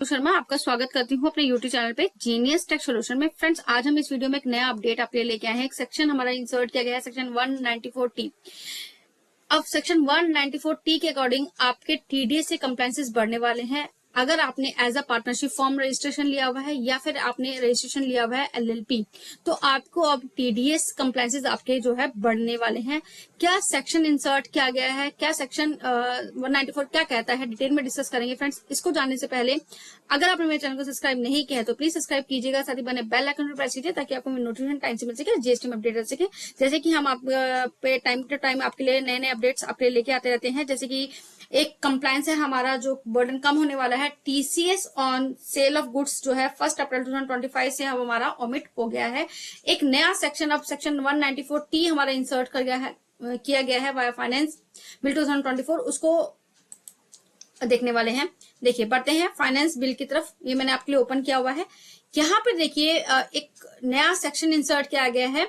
शर्मा आपका स्वागत करती हूँ अपने यूट्यूब चैनल पे जीनियस टेक सॉल्यूशन में। फ्रेंड्स, आज हम इस वीडियो में एक नया अपडेट आपके लिए लेके आए हैं। एक सेक्शन हमारा इंसर्ट किया गया है, सेक्शन 194T। अब सेक्शन 194T के अकॉर्डिंग आपके टीडीएस से कंप्लायंसेस बढ़ने वाले हैं। अगर आपने as a partnership firm registration लिया हुआ है या फिर आपने रजिस्ट्रेशन लिया हुआ है एलएलपी, तो आपको अब टीडीएस कंप्लायंसेस आपके जो है बढ़ने वाले हैं। क्या सेक्शन इंसर्ट किया गया है, क्या सेक्शन 194 क्या कहता है, डिटेल में डिस्कस करेंगे। फ्रेंड्स, इसको जानने से पहले अगर आपने मेरे चैनल को सब्सक्राइब नहीं किया है तो प्लीज सब्सक्राइब कीजिएगा, साथ ही बने बेल आइकन पर प्रेस कीजिए ताकि आपको नोटिफिकेशन टाइम से मिल सके, जीएसटी में अपडेट रह सके। जैसे कि हम आप पे टाइम टू टाइम आपके लिए नए नए अपडेट्स आपके लिए लेके आते रहते हैं। जैसे कि एक कंप्लायंस है हमारा, जो बर्डन कम होने वाला है, TCS on sale of goods जो है 1 अप्रैल 2025 से अब हमारा ओमिट हो गया है। एक नया सेक्शन, अब सेक्शन 194T हमारा इंसर्ट किया गया है वाया फाइनेंस बिल 2024, उसको देखने वाले हैं। देखिए, बढ़ते हैं फाइनेंस बिल की तरफ। ये मैंने आपके लिए ओपन किया हुआ है। यहाँ पे देखिए एक नया सेक्शन इंसर्ट किया गया है।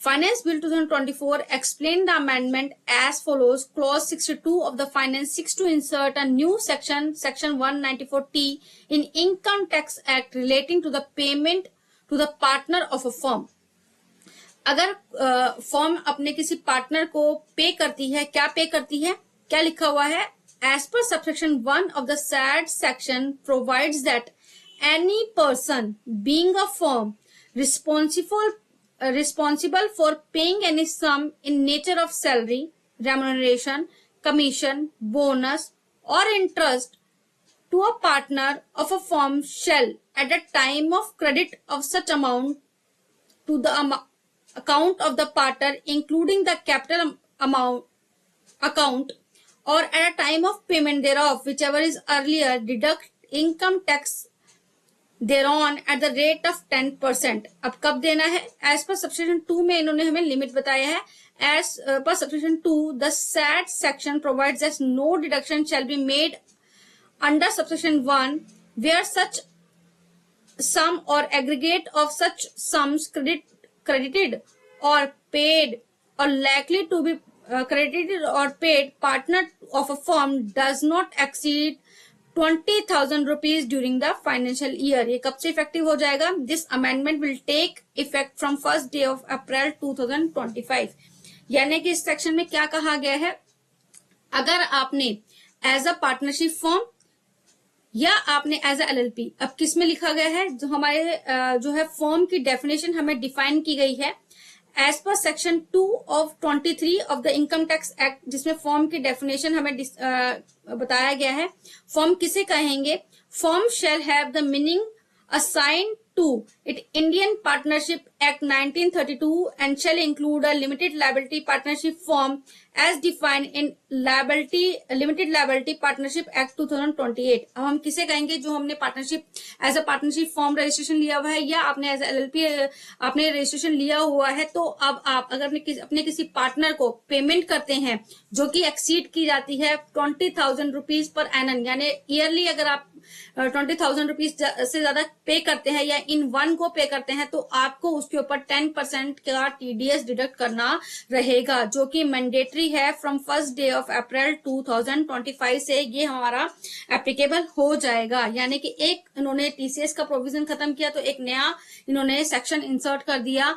Finance Bill 2024 explained the amendment as follows. Clause 62 of the Finance 6 to insert a new section, Section 194T in Income Tax Act relating to the payment to the partner of a firm. अगर firm अपने किसी partner को पे करती है, क्या पे करती है, क्या लिखा हुआ है? As per subsection 1 of the said section provides that any person being a firm responsible for paying any sum in nature of salary, remuneration, commission, bonus, or interest to a partner of a firm shall, at the time of credit of such amount to the account of the partner, including the capital amount account, or at a time of payment thereof, whichever is earlier, deduct income tax thereon at the rate of 10%. अब कब देना है? As per subsection 2 में इन्होंने हमें limit बताया है। As per subsection 2, the said section provides that no deduction shall be made under subsection 1 where such sum or aggregate of such sums credited or paid or likely to be credited or paid partner of a firm does not exceed 20,000 rupees during the financial year. ये कब से effective हो जाएगा? This amendment will take effect from 1st day of April 2025. यानी कि इस section में क्या कहा गया है? अगर आपने एज अ पार्टनरशिप फर्म या आपने एज अ एलएलपी, अब किस में लिखा गया है? जो हमारे जो है फर्म की डेफिनेशन हमें डिफाइन की गई है as per section 2 of 23 of the income tax act, जिसमें फर्म की डेफिनेशन हमें बताया गया है। फर्म किसे कहेंगे? Firm shall have the meaning assigned to it Indian Partnership Act 1932 and shall include a limited liability partnership firm as defined in Limited Liability Partnership Act 2028। अब हम किसे कहेंगे? जो हमने partnership as a partnership firm registration लिया हुआ है या आपने एज एलएलपी आपने रजिस्ट्रेशन लिया हुआ है, तो अब आप अगर अपने किसी पार्टनर को पेमेंट करते हैं जो कि एक्सीड की जाती है 20,000 रुपीज पर एनम, यानी ईयरली अगर आप 20,000 रुपीज से ज्यादा पे करते हैं या इन वन को पे करते हैं, तो आपको उसके ऊपर 10% का टीडीएस डिडक्ट करना रहेगा, जो कि मैंडेटरी है from 1st day of April 2025 से ये हमारा एप्लीकेबल हो जाएगा। यानी कि एक इन्होंने टीसीएस का प्रोविजन खत्म किया तो एक नया इन्होंने सेक्शन इंसर्ट कर दिया,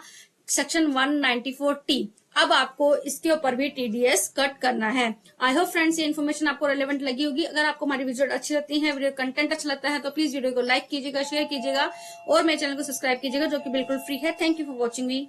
सेक्शन 194T। अब आपको इसके ऊपर भी टीडीएस कट करना है। आई होप फ्रेंड्स ये इन्फॉर्मेशन आपको रेलेवेंट लगी होगी। अगर आपको हमारी वीडियो अच्छी लगती है, वीडियो कंटेंट अच्छा लगता है, तो प्लीज वीडियो को लाइक कीजिएगा, शेयर कीजिएगा और मेरे चैनल को सब्सक्राइब कीजिएगा, जो कि बिल्कुल फ्री है। Thank you for watching me.